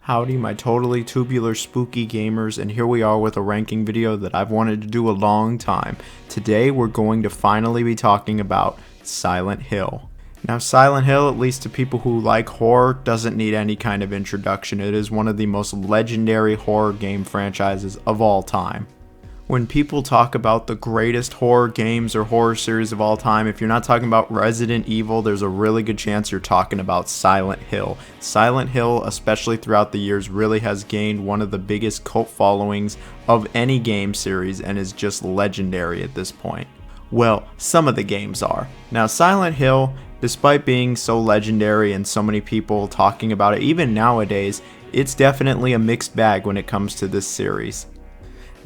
Howdy, my totally tubular spooky gamers, and here we are with a ranking video that I've wanted to do a long time. Today we're going to finally be talking about Silent Hill. Now Silent Hill, at least to people who like horror, doesn't need any kind of introduction. It is one of the most legendary horror game franchises of all time. When people talk about the greatest horror games or horror series of all time, if you're not talking about Resident Evil, there's a really good chance you're talking about Silent Hill. Silent Hill, especially throughout the years, really has gained one of the biggest cult followings of any game series and is just legendary at this point. Well, some of the games are. Now Silent Hill, despite being so legendary and so many people talking about it, even nowadays, it's definitely a mixed bag when it comes to this series.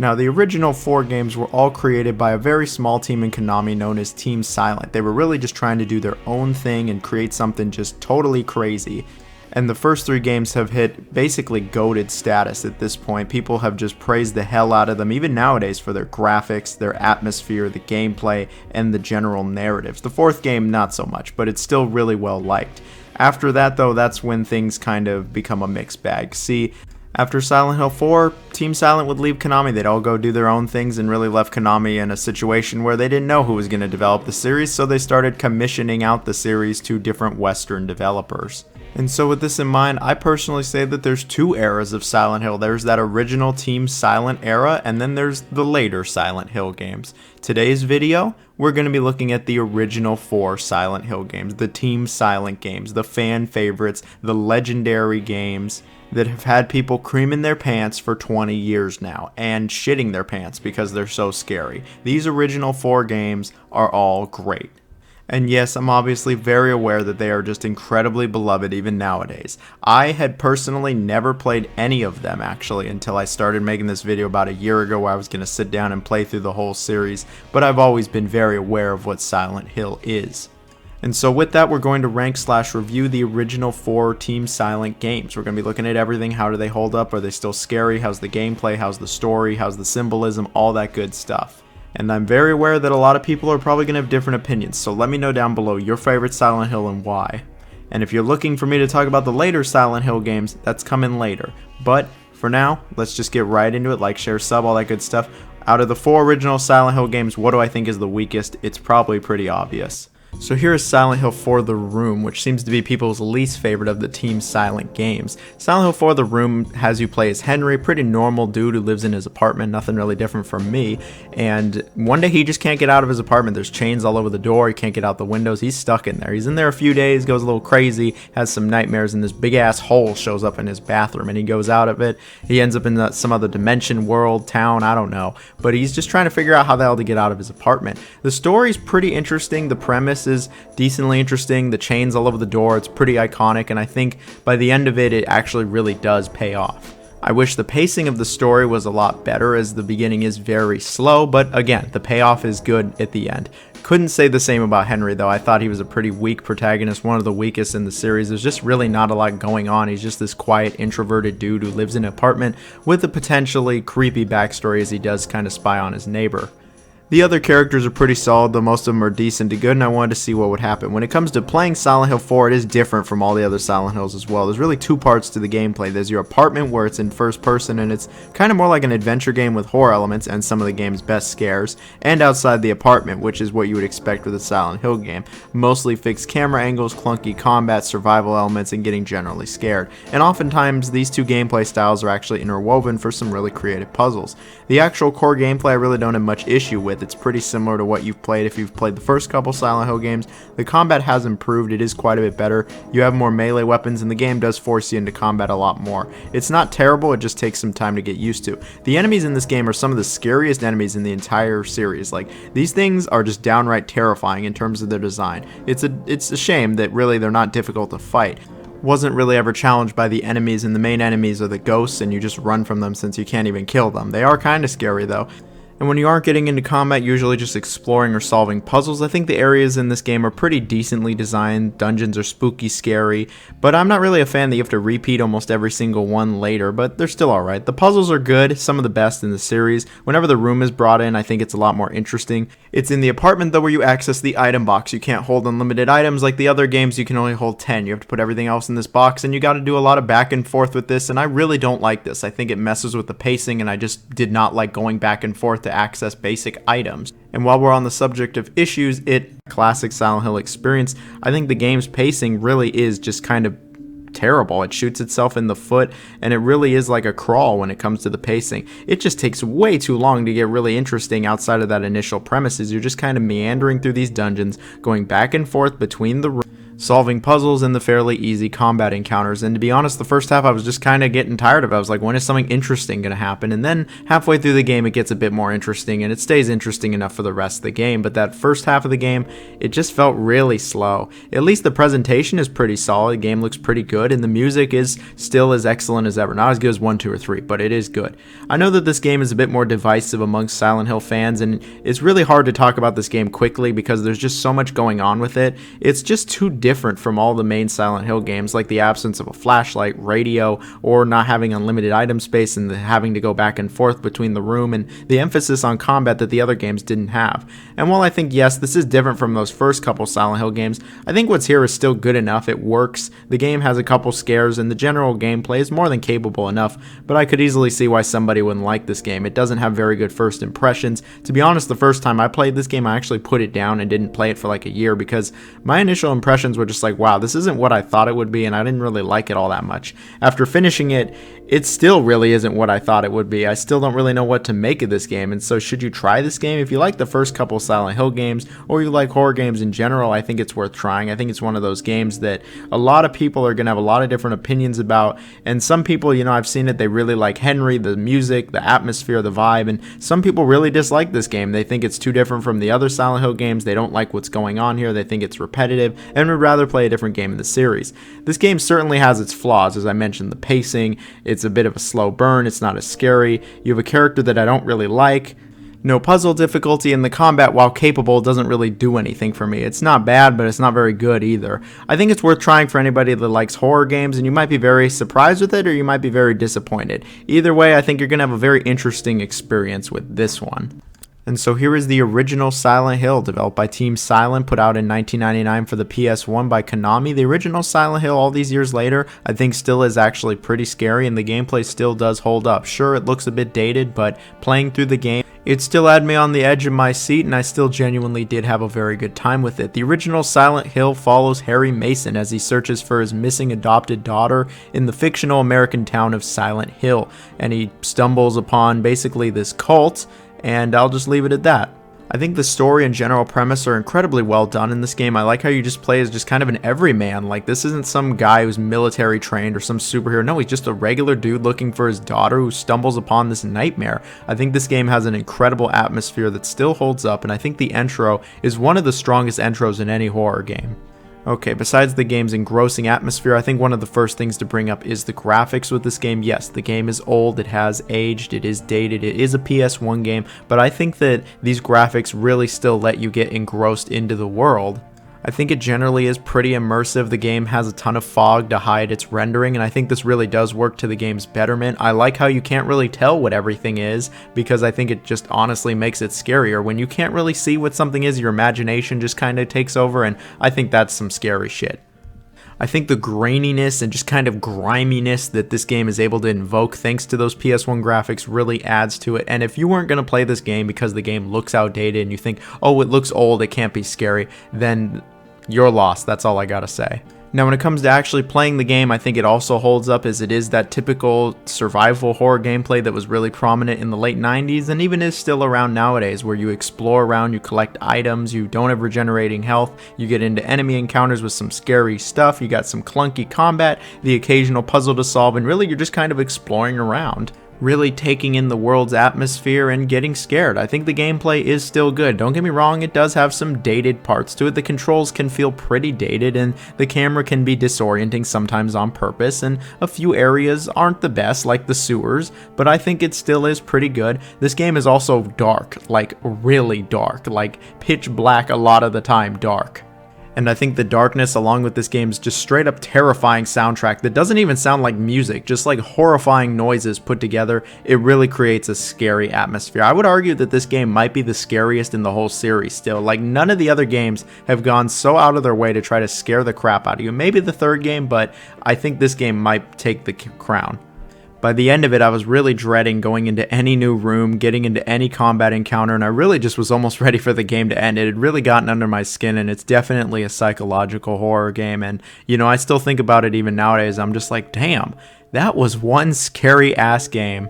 Now, the original 4 games were all created by a very small team in Konami known as Team Silent. They were really just trying to do their own thing and create something just totally crazy. And the first 3 games have hit basically goated status at this point. People have just praised the hell out of them, even nowadays, for their graphics, their atmosphere, the gameplay, and the general narratives. The 4th game, not so much, but it's still really well liked. After that, though, that's when things kind of become a mixed bag. See, after Silent Hill 4, Team Silent would leave Konami. They'd all go do their own things and really left Konami in a situation where they didn't know who was going to develop the series, so they started commissioning out the series to different Western developers. And so with this in mind, I personally say that there's 2 eras of Silent Hill. There's that original Team Silent era, and then there's the later Silent Hill games. Today's video, we're going to be looking at the original 4 Silent Hill games, the Team Silent games, the fan favorites, the legendary games that have had people creaming their pants for 20 years now and shitting their pants because they're so scary. These original 4 games are all great. And yes, I'm obviously very aware that they are just incredibly beloved even nowadays. I had personally never played any of them actually until I started making this video about a year ago where I was going to sit down and play through the whole series, but I've always been very aware of what Silent Hill is. And so with that, we're going to rank/review the original 4 Team Silent games. We're going to be looking at everything. How do they hold up? Are they still scary? How's the gameplay? How's the story? How's the symbolism? All that good stuff. And I'm very aware that a lot of people are probably going to have different opinions, so let me know down below your favorite Silent Hill and why. And if you're looking for me to talk about the later Silent Hill games, that's coming later. But for now, let's just get right into it. Like, share, sub, all that good stuff. Out of the 4 original Silent Hill games, what do I think is the weakest? It's probably pretty obvious. So here is Silent Hill 4 The Room, which seems to be people's least favorite of the Team Silent games. Silent Hill 4 The Room has you play as Henry, pretty normal dude who lives in his apartment, nothing really different from me, and one day he just can't get out of his apartment. There's chains all over the door, he can't get out the windows, he's stuck in there. He's in there a few days, goes a little crazy, has some nightmares, and this big ass hole shows up in his bathroom, and he goes out of it. He ends up in some other dimension, world, town, I don't know, but he's just trying to figure out how the hell to get out of his apartment. The story's pretty interesting, the premise is decently interesting, the chains all over the door, it's pretty iconic, and I think by the end of it, it actually really does pay off. I wish the pacing of the story was a lot better, as the beginning is very slow, but again, the payoff is good at the end. Couldn't say the same about Henry though. I thought he was a pretty weak protagonist, one of the weakest in the series. There's just really not a lot going on. He's just this quiet, introverted dude who lives in an apartment with a potentially creepy backstory as he does kind of spy on his neighbor. The other characters are pretty solid, though most of them are decent to good, and I wanted to see what would happen. When it comes to playing Silent Hill 4, it is different from all the other Silent Hills as well. There's really 2 parts to the gameplay. There's your apartment, where it's in first person, and it's kind of more like an adventure game with horror elements and some of the game's best scares, and outside the apartment, which is what you would expect with a Silent Hill game. Mostly fixed camera angles, clunky combat, survival elements, and getting generally scared. And oftentimes, these 2 gameplay styles are actually interwoven for some really creative puzzles. The actual core gameplay I really don't have much issue with. It's pretty similar to what you've played if you've played the first couple Silent Hill games. The combat has improved, it is quite a bit better. You have more melee weapons and the game does force you into combat a lot more. It's not terrible, it just takes some time to get used to. The enemies in this game are some of the scariest enemies in the entire series. Like, these things are just downright terrifying in terms of their design. It's a shame that really they're not difficult to fight. Wasn't really ever challenged by the enemies, and the main enemies are the ghosts and you just run from them since you can't even kill them. They are kind of scary though. And when you aren't getting into combat, usually just exploring or solving puzzles, I think the areas in this game are pretty decently designed. Dungeons are spooky, scary, but I'm not really a fan that you have to repeat almost every single one later, but they're still alright. The puzzles are good, some of the best in the series. Whenever the room is brought in, I think it's a lot more interesting. It's in the apartment though where you access the item box. You can't hold unlimited items like the other games, you can only hold 10. You have to put everything else in this box, and you got to do a lot of back and forth with this, and I really don't like this. I think it messes with the pacing, and I just did not like going back and forth to access basic items. And while we're on the subject of issues, classic Silent Hill experience, I think the game's pacing really is just kind of terrible. It shoots itself in the foot, and it really is like a crawl when it comes to the pacing. It just takes way too long to get really interesting outside of that initial premises. You're just kind of meandering through these dungeons, going back and forth between the rooms, solving puzzles and the fairly easy combat encounters. And to be honest, the first half I was just kind of getting tired of it. I was like, when is something interesting going to happen? And then halfway through the game it gets a bit more interesting, and it stays interesting enough for the rest of the game. But that first half of the game, it just felt really slow. At least the presentation is pretty solid, the game looks pretty good, and the music is still as excellent as ever. Not as good as 1, 2, or 3, but it is good. I know that this game is a bit more divisive amongst Silent Hill fans, and it's really hard to talk about this game quickly because there's just so much going on with it. It's just too different from all the main Silent Hill games, like the absence of a flashlight, radio, or not having unlimited item space and having to go back and forth between the room, and the emphasis on combat that the other games didn't have. And while I think, yes, this is different from those first couple Silent Hill games, I think what's here is still good enough. It works. The game has a couple scares, and the general gameplay is more than capable enough, but I could easily see why somebody wouldn't like this game. It doesn't have very good first impressions. To be honest, the first time I played this game, I actually put it down and didn't play it for like a year because my initial impressions were just like, wow, this isn't what I thought it would be, and I didn't really like it all that much. After finishing it, it still really isn't what I thought it would be. I still don't really know what to make of this game, and so should you try this game? If you like the first couple Silent Hill games, or you like horror games in general, I think it's worth trying. I think it's one of those games that a lot of people are going to have a lot of different opinions about, and some people, I've seen it, they really like Henry, the music, the atmosphere, the vibe, and some people really dislike this game. They think it's too different from the other Silent Hill games, they don't like what's going on here, they think it's repetitive, and would rather play a different game in the series. This game certainly has its flaws. As I mentioned, the pacing, it's a bit of a slow burn, it's not as scary, you have a character that I don't really like, no puzzle difficulty, and the combat, while capable, doesn't really do anything for me. It's not bad, but it's not very good either. I think it's worth trying for anybody that likes horror games, and you might be very surprised with it, or you might be very disappointed. Either way, I think you're going to have a very interesting experience with this one. And so here is the original Silent Hill, developed by Team Silent, put out in 1999 for the PS1 by Konami. The original Silent Hill, all these years later, I think still is actually pretty scary, and the gameplay still does hold up. Sure, it looks a bit dated, but playing through the game, it still had me on the edge of my seat, and I still genuinely did have a very good time with it. The original Silent Hill follows Harry Mason as he searches for his missing adopted daughter in the fictional American town of Silent Hill, and he stumbles upon basically this cult, and I'll just leave it at that. I think the story and general premise are incredibly well done in this game. I like how you just play as just kind of an everyman. Like, this isn't some guy who's military trained or some superhero. No, he's just a regular dude looking for his daughter who stumbles upon this nightmare. I think this game has an incredible atmosphere that still holds up, and I think the intro is one of the strongest intros in any horror game. Okay, besides the game's engrossing atmosphere, I think one of the first things to bring up is the graphics with this game. Yes, the game is old, it has aged, it is dated, it is a PS1 game, but I think that these graphics really still let you get engrossed into the world. I think it generally is pretty immersive. The game has a ton of fog to hide its rendering, and I think this really does work to the game's betterment. I like how you can't really tell what everything is, because I think it just honestly makes it scarier. When you can't really see what something is, your imagination just kind of takes over, and I think that's some scary shit. I think the graininess and just kind of griminess that this game is able to invoke thanks to those PS1 graphics really adds to it. And if you weren't going to play this game because the game looks outdated and you think, oh, it looks old, it can't be scary, then you're lost. That's all I gotta say. Now, when it comes to actually playing the game, I think it also holds up, as it is that typical survival horror gameplay that was really prominent in the late 90s and even is still around nowadays, where you explore around, you collect items, you don't have regenerating health, you get into enemy encounters with some scary stuff, you got some clunky combat, the occasional puzzle to solve, and really you're just kind of exploring around. really taking in the world's atmosphere and getting scared. I think the gameplay is still good. Don't get me wrong, it does have some dated parts to it. The controls can feel pretty dated and the camera can be disorienting sometimes on purpose, and a few areas aren't the best, like the sewers, but I think it still is pretty good. This game is also dark, like really dark, like pitch black a lot of the time dark. And I think the darkness along with this game's just straight up terrifying soundtrack that doesn't even sound like music, just like horrifying noises put together, it really creates a scary atmosphere. I would argue that this game might be the scariest in the whole series still. Like, none of the other games have gone so out of their way to try to scare the crap out of you. Maybe the third game, but I think this game might take the crown. By the end of it, I was really dreading going into any new room, getting into any combat encounter, and I really just was almost ready for the game to end. It had really gotten under my skin, and it's definitely a psychological horror game, and, you know, I still think about it even nowadays. I'm just like, damn, that was one scary-ass game.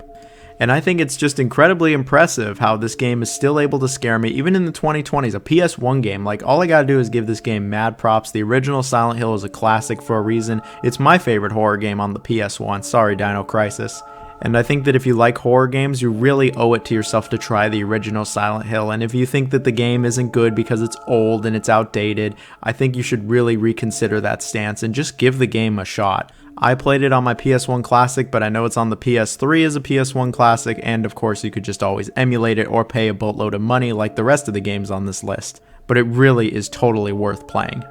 And I think it's just incredibly impressive how this game is still able to scare me, even in the 2020s, a PS1 game. Like, all I gotta do is give this game mad props. The original Silent Hill is a classic for a reason. It's my favorite horror game on the PS1. Sorry, Dino Crisis. And I think that if you like horror games, you really owe it to yourself to try the original Silent Hill. And if you think that the game isn't good because it's old and it's outdated, I think you should really reconsider that stance and just give the game a shot. I played it on my PS1 Classic, but I know it's on the PS3 as a PS1 Classic, and of course you could just always emulate it or pay a boatload of money like the rest of the games on this list. But it really is totally worth playing.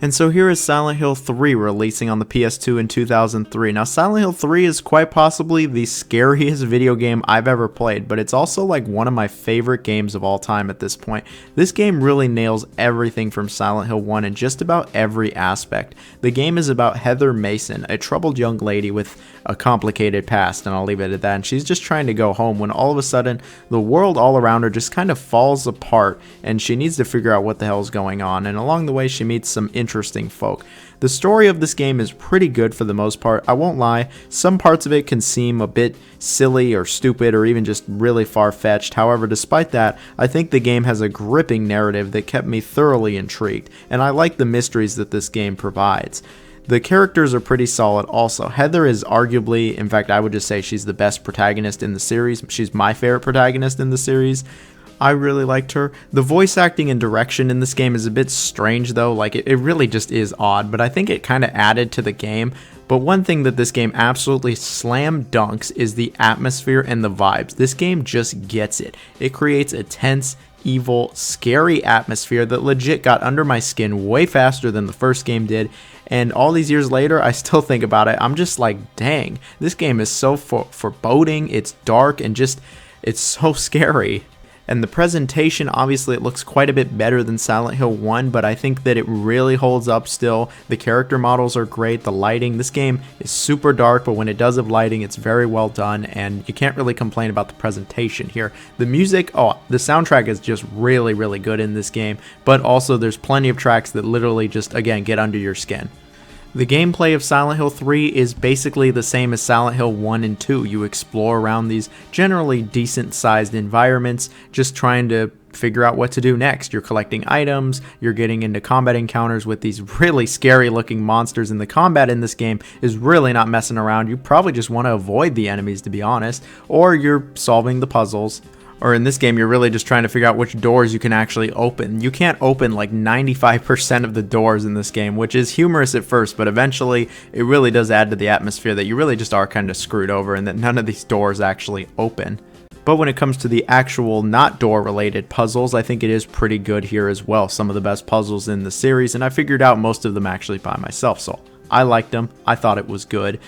And so here is Silent Hill 3 releasing on the PS2 in 2003. Now, Silent Hill 3 is quite possibly the scariest video game I've ever played, but it's also like one of my favorite games of all time at this point. This game really nails everything from Silent Hill 1 in just about every aspect. The game is about Heather Mason, a troubled young lady with a complicated past, and I'll leave it at that. And she's just trying to go home when all of a sudden the world all around her just kind of falls apart, and she needs to figure out what the hell is going on. And along the way, she meets some interesting folk. The story of this game is pretty good for the most part. I won't lie, some parts of it can seem a bit silly or stupid or even just really far-fetched. However, despite that, I think the game has a gripping narrative that kept me thoroughly intrigued, and I like the mysteries that this game provides. The characters are pretty solid also. Heather is arguably, in fact, I would just say she's the best protagonist in the series. She's my favorite protagonist in the series. I really liked her. The voice acting and direction in this game is a bit strange though, like it really just is odd, but I think it kind of added to the game. But one thing that this game absolutely slam dunks is the atmosphere and the vibes. This game just gets it. It creates a tense, evil, scary atmosphere that legit got under my skin way faster than the first game did. And all these years later, I still think about it. I'm just like, dang, this game is so foreboding, it's dark, and just, it's so scary. And the presentation, obviously it looks quite a bit better than Silent Hill 1, but I think that it really holds up still. The character models are great, the lighting. This game is super dark, but when it does have lighting, it's very well done, and you can't really complain about the presentation here. The music, the soundtrack is just really, really good in this game, but also there's plenty of tracks that literally just, again, get under your skin. The gameplay of Silent Hill 3 is basically the same as Silent Hill 1 and 2. You explore around these generally decent sized environments, just trying to figure out what to do next. You're collecting items, you're getting into combat encounters with these really scary looking monsters, and the combat in this game is really not messing around. You probably just want to avoid the enemies, to be honest, or you're solving the puzzles. Or in this game, you're really just trying to figure out which doors you can actually open. You can't open like 95% of the doors in this game, which is humorous at first, but eventually it really does add to the atmosphere that you really just are kind of screwed over and that none of these doors actually open. But when it comes to the actual not door related puzzles, I think it is pretty good here as well. Some of the best puzzles in the series, and I figured out most of them actually by myself, so I liked them. I thought it was good.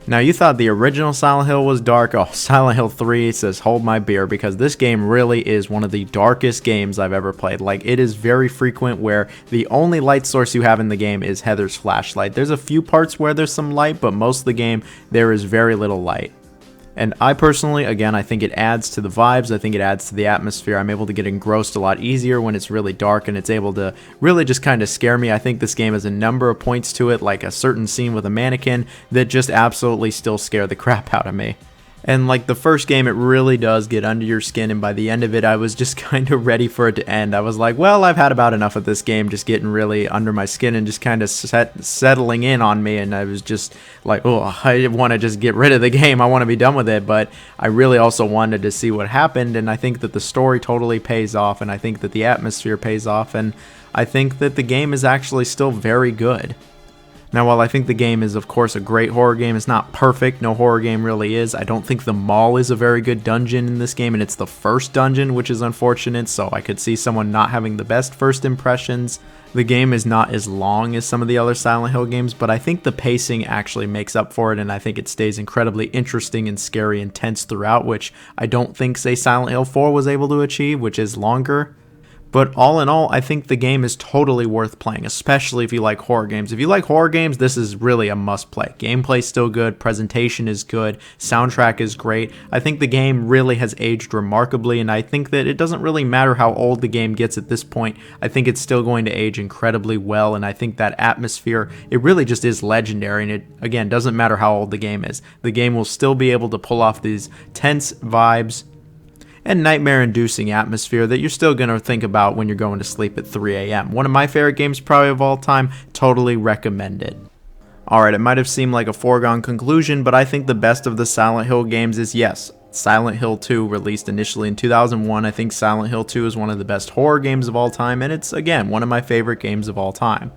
Now, you thought the original Silent Hill was dark. Oh, Silent Hill 3 says hold my beer, because this game really is one of the darkest games I've ever played. Like, it is very frequent where the only light source you have in the game is Heather's flashlight. There's a few parts where there's some light, but most of the game there is very little light. And I personally, again, I think it adds to the vibes. I think it adds to the atmosphere. I'm able to get engrossed a lot easier when it's really dark, and it's able to really just kind of scare me. I think this game has a number of points to it, like a certain scene with a mannequin that just absolutely still scare the crap out of me. And like the first game, it really does get under your skin, and by the end of it, I was just kind of ready for it to end. I was like, well, I've had about enough of this game, just getting really under my skin and just kind of settling in on me, and I was just like, oh, I want to just get rid of the game. I want to be done with it, but I really also wanted to see what happened, and I think that the story totally pays off, and I think that the atmosphere pays off, and I think that the game is actually still very good. Now, while I think the game is, of course, a great horror game, it's not perfect. No horror game really is. I don't think the mall is a very good dungeon in this game, and it's the first dungeon, which is unfortunate, so I could see someone not having the best first impressions. The game is not as long as some of the other Silent Hill games, but I think the pacing actually makes up for it, and I think it stays incredibly interesting and scary and tense throughout, which I don't think, say, Silent Hill 4 was able to achieve, which is longer. But all in all, I think the game is totally worth playing, especially if you like horror games. If you like horror games, this is really a must-play. Gameplay's still good, presentation is good, soundtrack is great. I think the game really has aged remarkably, and I think that it doesn't really matter how old the game gets at this point. I think it's still going to age incredibly well, and I think that atmosphere, it really just is legendary, and it, again, doesn't matter how old the game is. The game will still be able to pull off these tense vibes and nightmare-inducing atmosphere that you're still going to think about when you're going to sleep at 3 a.m. One of my favorite games probably of all time, totally recommend it. Alright, it might have seemed like a foregone conclusion, but I think the best of the Silent Hill games is, yes, Silent Hill 2, released initially in 2001. I think Silent Hill 2 is one of the best horror games of all time, and it's, again, one of my favorite games of all time.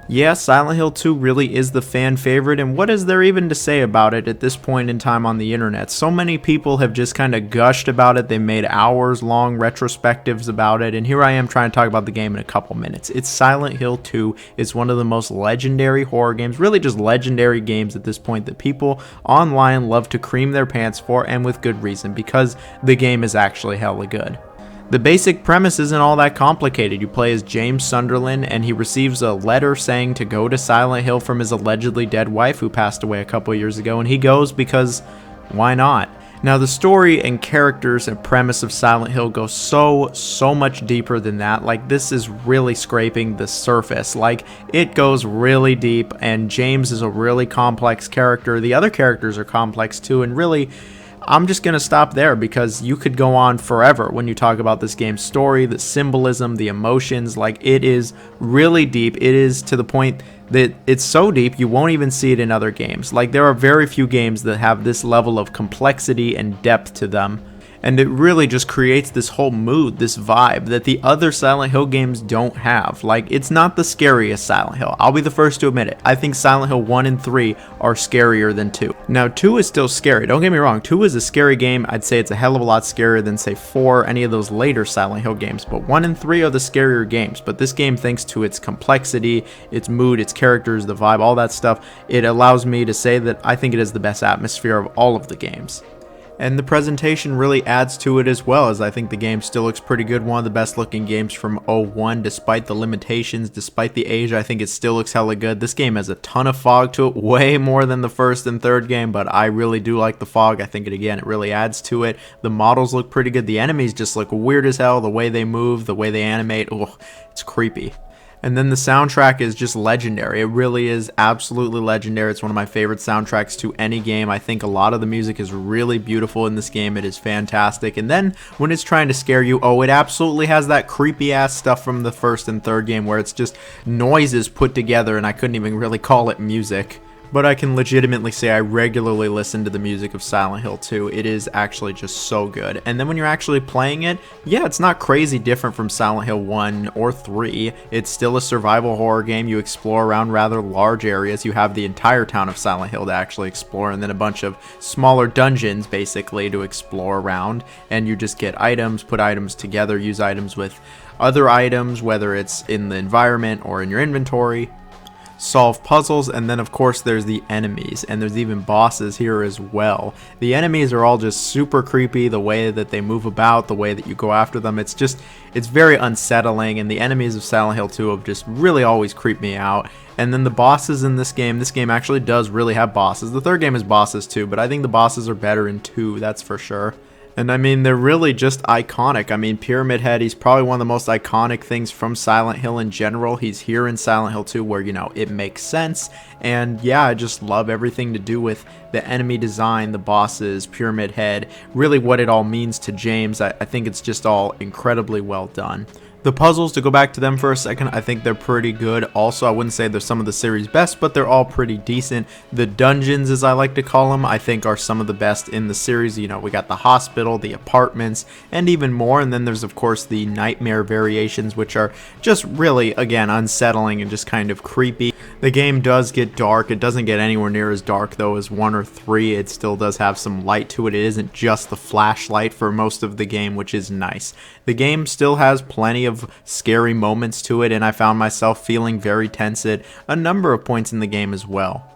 Yeah, Silent Hill 2 really is the fan favorite, and what is there even to say about it at this point in time on the internet? So many people have just kind of gushed about it. They made hours-long retrospectives about it, and here I am trying to talk about the game in a couple minutes. It's Silent Hill 2. It's one of the most legendary horror games, really just legendary games at this point that people online love to cream their pants for, and with good reason, because the game is actually hella good. The basic premise isn't all that complicated. You play as James Sunderland, and he receives a letter saying to go to Silent Hill from his allegedly dead wife who passed away a couple years ago, and he goes because why not? Now, the story and characters and premise of Silent Hill go so much deeper than that. Like, this is really scraping the surface. Like, it goes really deep, and James is a really complex character. The other characters are complex too, and really, I'm just going to stop there because you could go on forever when you talk about this game's story, the symbolism, the emotions. Like, it is really deep. It is to the point that it's so deep you won't even see it in other games. Like, there are very few games that have this level of complexity and depth to them. And it really just creates this whole mood, this vibe that the other Silent Hill games don't have. Like, it's not the scariest Silent Hill. I'll be the first to admit it. I think Silent Hill 1 and 3 are scarier than 2. Now, 2 is still scary. Don't get me wrong. 2 is a scary game. I'd say it's a hell of a lot scarier than, say, 4 or any of those later Silent Hill games. But 1 and 3 are the scarier games. But this game, thanks to its complexity, its mood, its characters, the vibe, all that stuff, it allows me to say that I think it is the best atmosphere of all of the games. And the presentation really adds to it as well, as I think the game still looks pretty good. One of the best looking games from '01, despite the limitations, despite the age, I think it still looks hella good. This game has a ton of fog to it, way more than the first and third game, but I really do like the fog. I think it really adds to it. The models look pretty good. The enemies just look weird as hell. The way they move, the way they animate, oh, it's creepy. And then the soundtrack is just legendary. It really is absolutely legendary. It's one of my favorite soundtracks to any game. I think a lot of the music is really beautiful in this game. It is fantastic. And then when it's trying to scare you, oh, it absolutely has that creepy ass stuff from the first and third game where it's just noises put together, and I couldn't even really call it music. But I can legitimately say I regularly listen to the music of Silent Hill 2. It is actually just so good. And then when you're actually playing it, yeah, it's not crazy different from Silent Hill 1 or 3. It's still a survival horror game. You explore around rather large areas. You have the entire town of Silent Hill to actually explore, and then a bunch of smaller dungeons basically to explore around. And you just get items, put items together, use items with other items, whether it's in the environment or in your inventory. Solve puzzles, and then of course there's the enemies, and there's even bosses here as well. The enemies are all just super creepy, the way that they move about, the way that you go after them, it's very unsettling, and the enemies of Silent Hill 2 have just really always creeped me out. And then the bosses in this game actually does really have bosses. The third game has bosses too, but I think the bosses are better in 2, that's for sure. And I mean, they're really just iconic. I mean, Pyramid Head, he's probably one of the most iconic things from Silent Hill in general. He's here in Silent Hill 2 where, you know, it makes sense. And yeah, I just love everything to do with the enemy design, the bosses, Pyramid Head, really what it all means to James. I think it's just all incredibly well done. The puzzles, to go back to them for a second, I think they're pretty good. Also, I wouldn't say they're some of the series' best, but they're all pretty decent. The dungeons, as I like to call them, I think are some of the best in the series. You know, we got the hospital, the apartments, and even more. And then there's, of course, the nightmare variations, which are just really, again, unsettling and just kind of creepy. The game does get dark. It doesn't get anywhere near as dark, though, as 1 or 3. It still does have some light to it. It isn't just the flashlight for most of the game, which is nice. The game still has plenty of scary moments to it, and I found myself feeling very tense at a number of points in the game as well.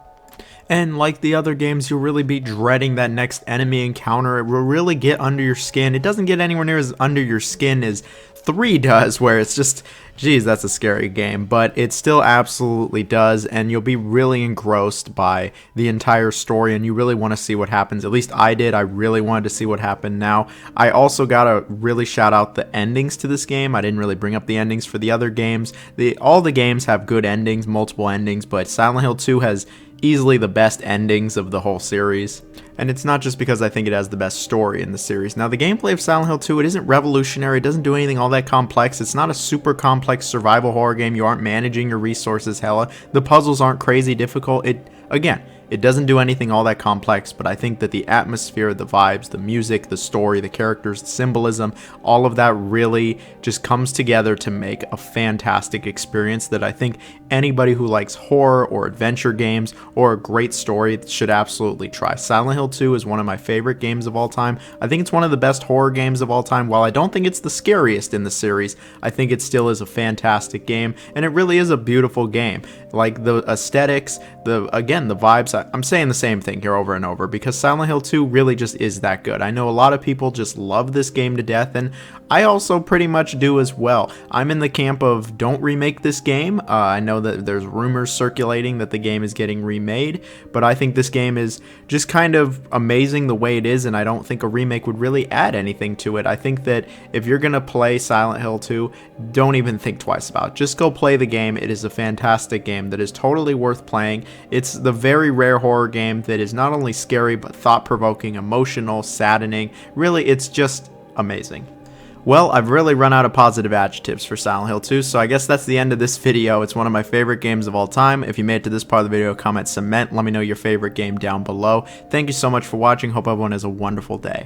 And like the other games, you'll really be dreading that next enemy encounter. It will really get under your skin. It doesn't get anywhere near as under your skin as 3 does, where it's just, geez, that's a scary game, but it still absolutely does, and you'll be really engrossed by the entire story, and you really want to see what happens. At least I did. I really wanted to see what happened now. I also gotta really shout out the endings to this game. I didn't really bring up the endings for the other games. All the games have good endings, multiple endings, but Silent Hill 2 has easily the best endings of the whole series. And it's not just because I think it has the best story in the series. Now, the gameplay of Silent Hill 2, it isn't revolutionary, it doesn't do anything all that complex. It's not a super complex survival horror game. You aren't managing your resources hella. The puzzles aren't crazy difficult. Again, it doesn't do anything all that complex, but I think that the atmosphere, the vibes, the music, the story, the characters, the symbolism, all of that really just comes together to make a fantastic experience that I think anybody who likes horror or adventure games or a great story should absolutely try. Silent Hill 2 is one of my favorite games of all time. I think it's one of the best horror games of all time. While I don't think it's the scariest in the series, I think it still is a fantastic game, and it really is a beautiful game. Like the aesthetics, the vibes, I'm saying the same thing here over and over because Silent Hill 2 really just is that good. I know a lot of people just love this game to death, and I also pretty much do as well. I'm in the camp of don't remake this game. I know that there's rumors circulating that the game is getting remade, but I think this game is just kind of amazing the way it is, and I don't think a remake would really add anything to it. I think that if you're going to play Silent Hill 2, don't even think twice about it. Just go play the game. It is a fantastic game that is totally worth playing. It's the very rare horror game that is not only scary, but thought-provoking, emotional, saddening. Really, it's just amazing. Well, I've really run out of positive adjectives for Silent Hill 2, so I guess that's the end of this video. It's one of my favorite games of all time. If you made it to this part of the video, comment cement. Let me know your favorite game down below. Thank you so much for watching. Hope everyone has a wonderful day.